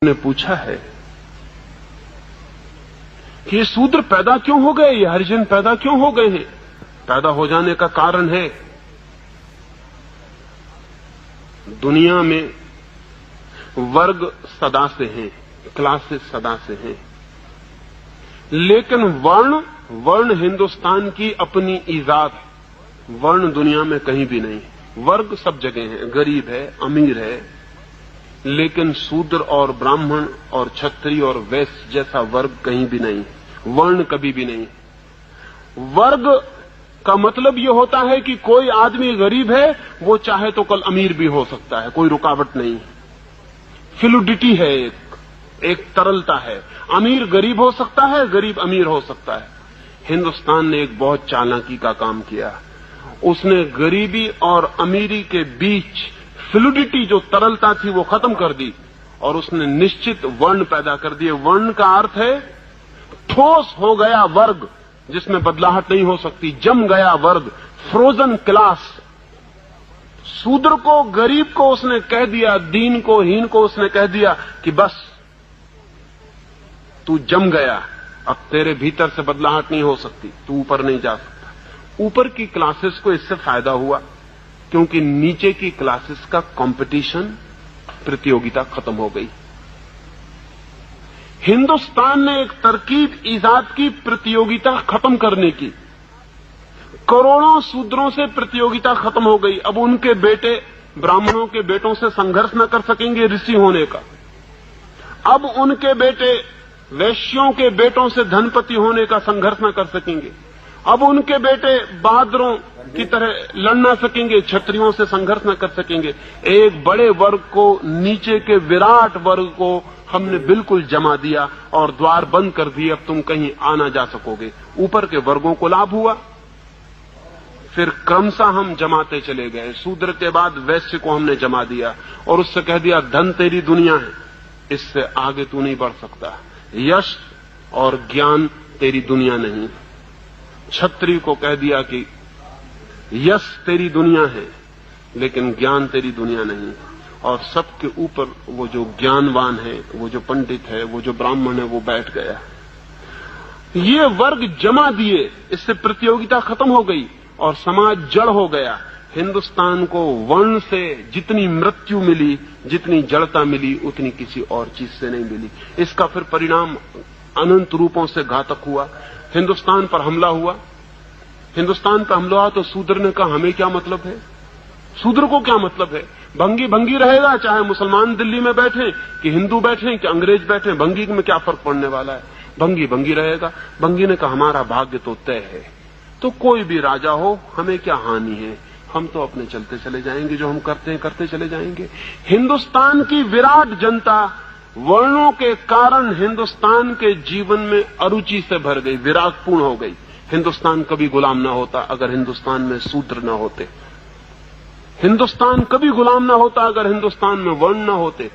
ने पूछा है कि ये शूद्र पैदा क्यों हो गए, ये हरिजन पैदा क्यों हो गए हैं। पैदा हो जाने का कारण है दुनिया में वर्ग सदा से हैं, क्लासेस सदा से हैं, लेकिन वर्ण हिंदुस्तान की अपनी ईजाद है। वर्ण दुनिया में कहीं भी नहीं। वर्ग सब जगह है, गरीब है, अमीर है, लेकिन शूद्र और ब्राह्मण और क्षत्रिय और वैश्य जैसा वर्ग कहीं भी नहीं, वर्ण कभी भी नहीं। वर्ग का मतलब यह होता है कि कोई आदमी गरीब है, वो चाहे तो कल अमीर भी हो सकता है, कोई रुकावट नहीं। फ्लूइडिटी है, एक तरलता है। अमीर गरीब हो सकता है, गरीब अमीर हो सकता है। हिंदुस्तान ने एक बहुत चालाकी का काम किया, उसने गरीबी और अमीरी के बीच फ्लूइडिटी जो तरलता थी वो खत्म कर दी और उसने निश्चित वर्ण पैदा कर दिए। वर्ण का अर्थ है ठोस हो गया वर्ग जिसमें बदलाहट नहीं हो सकती, जम गया वर्ग, फ्रोजन क्लास। शूद्र को, गरीब को उसने कह दिया, दीन को, हीन को उसने कह दिया कि बस तू जम गया, अब तेरे भीतर से बदलाहट नहीं हो सकती, तू ऊपर नहीं जा सकता। ऊपर की क्लासेस को इससे फायदा हुआ क्योंकि नीचे की क्लासेस का कंपटीशन, प्रतियोगिता खत्म हो गई। हिंदुस्तान ने एक तरकीब ईजाद की प्रतियोगिता खत्म करने की। करोड़ों शूद्रों से प्रतियोगिता खत्म हो गई। अब उनके बेटे ब्राह्मणों के बेटों से संघर्ष न कर सकेंगे ऋषि होने का। अब उनके बेटे वैश्यों के बेटों से धनपति होने का संघर्ष न कर सकेंगे। अब उनके बेटे बहादुरों की तरह लड़ न सकेंगे, क्षत्रियों से संघर्ष न कर सकेंगे। एक बड़े वर्ग को, नीचे के विराट वर्ग को हमने बिल्कुल जमा दिया और द्वार बंद कर दिए, अब तुम कहीं आ ना जा सकोगे। ऊपर के वर्गों को लाभ हुआ, फिर क्रमशः हम जमाते चले गए। शूद्र के बाद वैश्य को हमने जमा दिया और उससे कह दिया धन तेरी दुनिया है, इससे आगे तू नहीं बढ़ सकता। यश और ज्ञान तेरी दुनिया नहीं। क्षत्रिय को कह दिया कि यश तेरी दुनिया है लेकिन ज्ञान तेरी दुनिया नहीं। और सबके ऊपर वो जो ज्ञानवान है, वो जो पंडित है, वो जो ब्राह्मण है, वो बैठ गया। ये वर्ग जमा दिए, इससे प्रतियोगिता खत्म हो गई और समाज जड़ हो गया। हिंदुस्तान को वर्ण से जितनी मृत्यु मिली, जितनी जड़ता मिली, उतनी किसी और चीज से नहीं मिली। इसका फिर परिणाम अनंत रूपों से घातक हुआ। हिंदुस्तान पर हमला हुआ। हिंदुस्तान पर हमला हुआ तो शूद्र ने कहा हमें क्या मतलब है, शूद्र को क्या मतलब है। भंगी भंगी रहेगा, चाहे मुसलमान दिल्ली में बैठे कि हिंदू बैठे कि अंग्रेज बैठे, भंगी में क्या फर्क पड़ने वाला है, भंगी भंगी रहेगा। भंगी ने कहा हमारा भाग्य तो तय है, तो कोई भी राजा हो हमें क्या हानि है, हम तो अपने चलते चले जाएंगे, जो हम करते हैं करते चले जाएंगे। हिंदुस्तान की विराट जनता वर्णों के कारण हिंदुस्तान के जीवन में अरुचि से भर गई, विरागपूर्ण हो गई। हिंदुस्तान कभी गुलाम न होता अगर हिंदुस्तान में शूद्र न होते। हिंदुस्तान कभी गुलाम न होता अगर हिंदुस्तान में वर्ण न होते।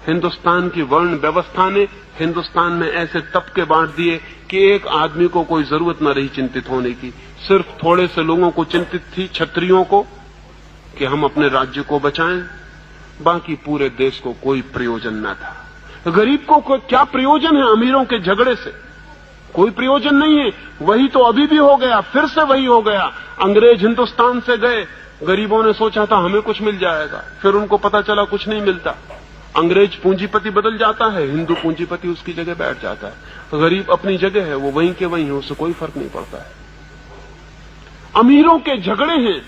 हिंदुस्तान की वर्ण व्यवस्था ने हिंदुस्तान में ऐसे तबके बांट दिए कि एक आदमी को कोई जरूरत न रही चिंतित होने की। सिर्फ थोड़े से लोगों को चिंतित थी, क्षत्रियों को, कि हम अपने राज्य को बचाएं, बाकी पूरे देश को कोई प्रयोजन न था। गरीब को क्या प्रयोजन है अमीरों के झगड़े से, कोई प्रयोजन नहीं है। वही तो अभी भी हो गया, फिर से वही हो गया। अंग्रेज हिंदुस्तान से गए, गरीबों ने सोचा था हमें कुछ मिल जाएगा, फिर उनको पता चला कुछ नहीं मिलता। अंग्रेज पूंजीपति बदल जाता है, हिंदू पूंजीपति उसकी जगह बैठ जाता है। गरीब अपनी जगह है, वो वहीं के वहीं है, उससे कोई फर्क नहीं पड़ता है। अमीरों के झगड़े हैं,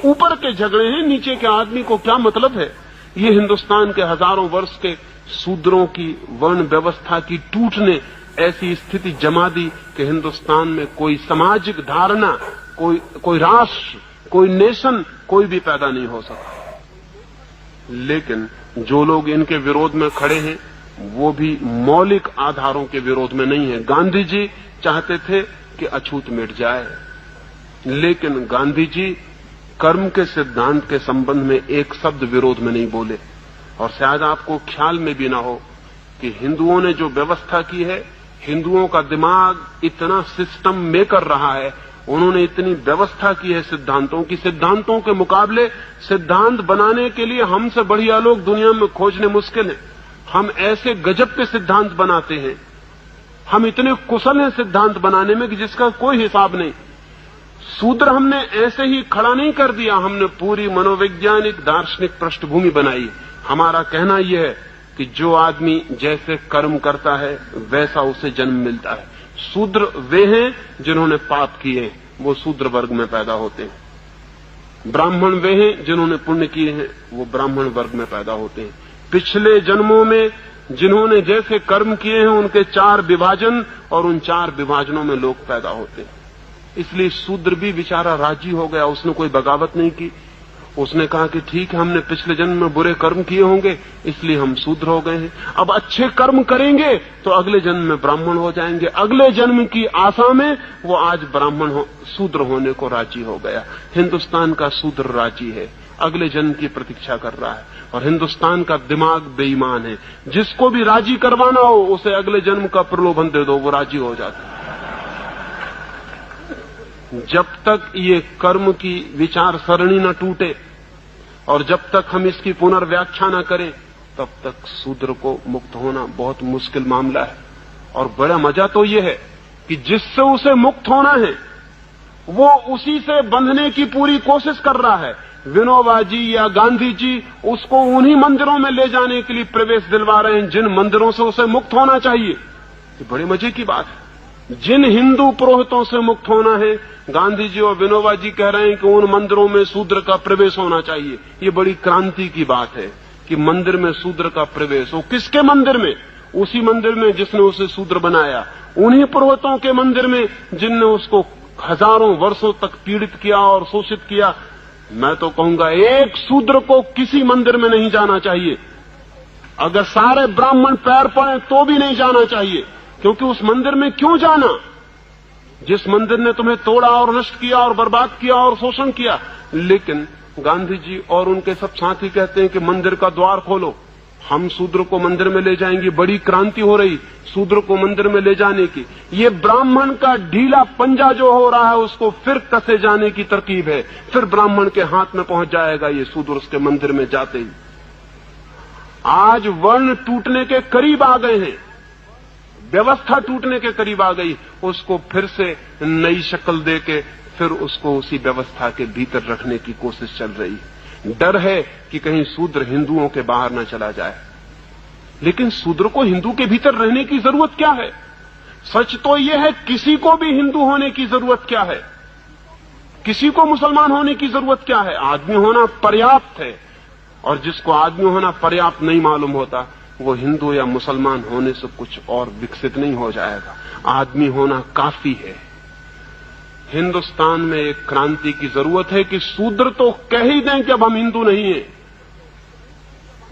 ऊपर के झगड़े हैं, नीचे के आदमी को क्या मतलब है। ये हिंदुस्तान के हजारों वर्ष के शूद्रों की वर्ण व्यवस्था की टूट ने ऐसी स्थिति जमा दी कि हिंदुस्तान में कोई सामाजिक धारणा, कोई राष्ट्र, कोई नेशन, कोई भी पैदा नहीं हो सका। लेकिन जो लोग इनके विरोध में खड़े हैं वो भी मौलिक आधारों के विरोध में नहीं है। गांधी जी चाहते थे कि अछूत मिट जाए, लेकिन गांधी जी कर्म के सिद्धांत के संबंध में एक शब्द विरोध में नहीं बोले। और शायद आपको ख्याल में भी ना हो कि हिंदुओं ने जो व्यवस्था की है, हिंदुओं का दिमाग इतना सिस्टम मेकर रहा है, उन्होंने इतनी व्यवस्था की है सिद्धांतों की। सिद्धांतों के मुकाबले सिद्धांत बनाने के लिए हमसे बढ़िया लोग दुनिया में खोजने मुश्किल है। हम ऐसे गजब के सिद्धांत बनाते हैं, हम इतने कुशल हैं सिद्धांत बनाने में कि जिसका कोई हिसाब नहीं। शूद्र हमने ऐसे ही खड़ा नहीं कर दिया, हमने पूरी मनोवैज्ञानिक दार्शनिक पृष्ठभूमि बनाई। हमारा कहना यह है कि जो आदमी जैसे कर्म करता है वैसा उसे जन्म मिलता है। शूद्र वे हैं जिन्होंने पाप किए, वो शूद्र वर्ग में पैदा होते हैं। ब्राह्मण वे हैं जिन्होंने पुण्य किए हैं, वो ब्राह्मण वर्ग में पैदा होते हैं। पिछले जन्मों में जिन्होंने जैसे कर्म किए हैं उनके 4 विभाजन, और उन 4 विभाजनों में लोग पैदा होते हैं। इसलिए शूद्र भी बेचारा राजी हो गया, उसने कोई बगावत नहीं की। उसने कहा कि ठीक है, हमने पिछले जन्म में बुरे कर्म किए होंगे इसलिए हम शूद्र हो गए हैं, अब अच्छे कर्म करेंगे तो अगले जन्म में ब्राह्मण हो जाएंगे। अगले जन्म की आशा में वो आज शूद्र होने को राजी हो गया। हिंदुस्तान का शूद्र राजी है, अगले जन्म की प्रतीक्षा कर रहा है। और हिंदुस्तान का दिमाग बेईमान है, जिसको भी राजी करवाना हो उसे अगले जन्म का प्रलोभन दे दो, वो राजी हो जाता है। जब तक ये कर्म की विचार सरणी न टूटे और जब तक हम इसकी पुनर्व्याख्या न करें, तब तक शूद्र को मुक्त होना बहुत मुश्किल मामला है। और बड़ा मजा तो ये है कि जिससे उसे मुक्त होना है वो उसी से बंधने की पूरी कोशिश कर रहा है। विनोबा जी या गांधी जी उसको उन्हीं मंदिरों में ले जाने के लिए प्रवेश दिलवा रहे हैं जिन मंदिरों से उसे मुक्त होना चाहिए। ये बड़े मजे की बात है। जिन हिंदू पुरोहितों से मुक्त होना है, गांधी जी और विनोबा जी कह रहे हैं कि उन मंदिरों में शूद्र का प्रवेश होना चाहिए। ये बड़ी क्रांति की बात है कि मंदिर में शूद्र का प्रवेश हो। किसके मंदिर में? उसी मंदिर में जिसने उसे शूद्र बनाया, उन्हीं पुरोहितों के मंदिर में जिनने उसको हजारों वर्षों तक पीड़ित किया और शोषित किया। मैं तो कहूंगा एक शूद्र को किसी मंदिर में नहीं जाना चाहिए। अगर सारे ब्राह्मण पैर पड़े तो भी नहीं जाना चाहिए, क्योंकि उस मंदिर में क्यों जाना जिस मंदिर ने तुम्हें तोड़ा और नष्ट किया और बर्बाद किया और शोषण किया। लेकिन गांधी जी और उनके सब साथी कहते हैं कि मंदिर का द्वार खोलो, हम शूद्र को मंदिर में ले जाएंगे। बड़ी क्रांति हो रही शूद्र को मंदिर में ले जाने की। ये ब्राह्मण का ढीला पंजा जो हो रहा है उसको फिर कसे जाने की तरकीब है, फिर ब्राह्मण के हाथ में पहुंच जाएगा ये शूद्र उसके मंदिर में जाते ही। आज वर्ण टूटने के करीब आ गए हैं, व्यवस्था टूटने के करीब आ गई, उसको फिर से नई शक्ल देके फिर उसको उसी व्यवस्था के भीतर रखने की कोशिश चल रही है। डर है कि कहीं शूद्र हिंदुओं के बाहर न चला जाए। लेकिन शूद्र को हिंदू के भीतर रहने की जरूरत क्या है? सच तो यह है किसी को भी हिंदू होने की जरूरत क्या है, किसी को मुसलमान होने की जरूरत क्या है? आदमी होना पर्याप्त है। और जिसको आदमी होना पर्याप्त नहीं मालूम होता वो हिंदू या मुसलमान होने से कुछ और विकसित नहीं हो जाएगा। आदमी होना काफी है। हिंदुस्तान में एक क्रांति की जरूरत है कि शूद्र तो कह ही दें कि अब हम हिंदू नहीं हैं,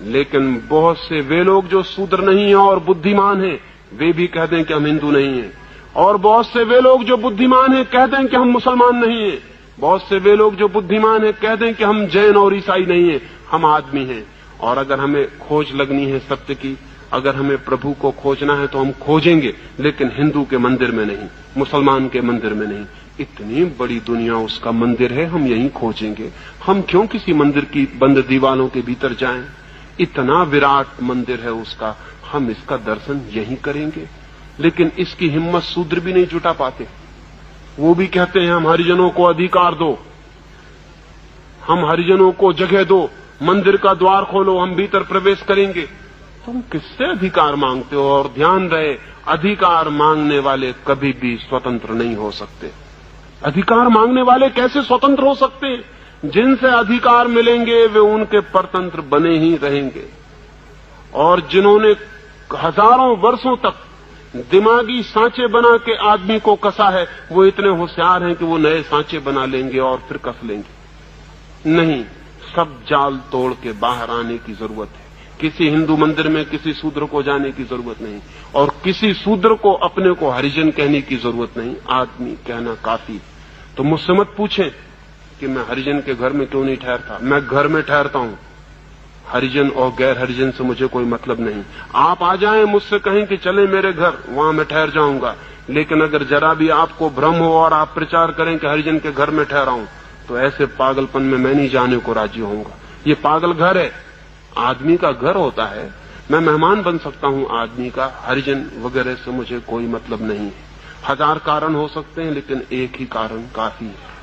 लेकिन बहुत से वे लोग जो शूद्र नहीं हैं और बुद्धिमान हैं वे भी कह दें कि हम हिंदू नहीं हैं। और बहुत से वे लोग जो बुद्धिमान हैं कह दें कि हम मुसलमान नहीं हैं। बहुत से वे लोग जो बुद्धिमान हैं कह दें कि हम जैन और ईसाई नहीं हैं, हम आदमी हैं। और अगर हमें खोज लगनी है सत्य की, अगर हमें प्रभु को खोजना है तो हम खोजेंगे, लेकिन हिंदू के मंदिर में नहीं, मुसलमान के मंदिर में नहीं। इतनी बड़ी दुनिया उसका मंदिर है, हम यहीं खोजेंगे। हम क्यों किसी मंदिर की बंद दीवारों के भीतर जाएं? इतना विराट मंदिर है उसका, हम इसका दर्शन यहीं करेंगे। लेकिन इसकी हिम्मत शूद्र भी नहीं जुटा पाते। वो भी कहते हैं हम हरिजनों को अधिकार दो, हम हरिजनों को जगह दो, मंदिर का द्वार खोलो, हम भीतर प्रवेश करेंगे। तुम किससे अधिकार मांगते हो? और ध्यान रहे, अधिकार मांगने वाले कभी भी स्वतंत्र नहीं हो सकते। अधिकार मांगने वाले कैसे स्वतंत्र हो सकते हैं? जिनसे अधिकार मिलेंगे वे उनके परतंत्र बने ही रहेंगे। और जिन्होंने हजारों वर्षों तक दिमागी सांचे बना के आदमी को कसा है, वो इतने होशियार हैं कि वो नए सांचे बना लेंगे और फिर कस लेंगे। नहीं, सब जाल तोड़ के बाहर आने की जरूरत है। किसी हिंदू मंदिर में किसी शूद्र को जाने की जरूरत नहीं, और किसी शूद्र को अपने को हरिजन कहने की जरूरत नहीं। आदमी कहना काफी। तो मुझसे मत पूछें कि मैं हरिजन के घर में क्यों नहीं ठहरता। मैं घर में ठहरता हूं, हरिजन और गैर हरिजन से मुझे कोई मतलब नहीं। आप आ जाएं, मुझसे कहें कि चले मेरे घर, वहां मैं ठहर जाऊंगा। लेकिन अगर जरा भी आपको भ्रम हो और आप प्रचार करें कि हरिजन के घर में ठहरा हूं, तो ऐसे पागलपन में मैं नहीं जाने को राजी होऊंगा। ये पागल घर है। आदमी का घर होता है मैं मेहमान बन सकता हूं आदमी का, हरिजन वगैरह से मुझे कोई मतलब नहीं है। 1000 कारण हो सकते हैं, लेकिन एक ही कारण काफी है।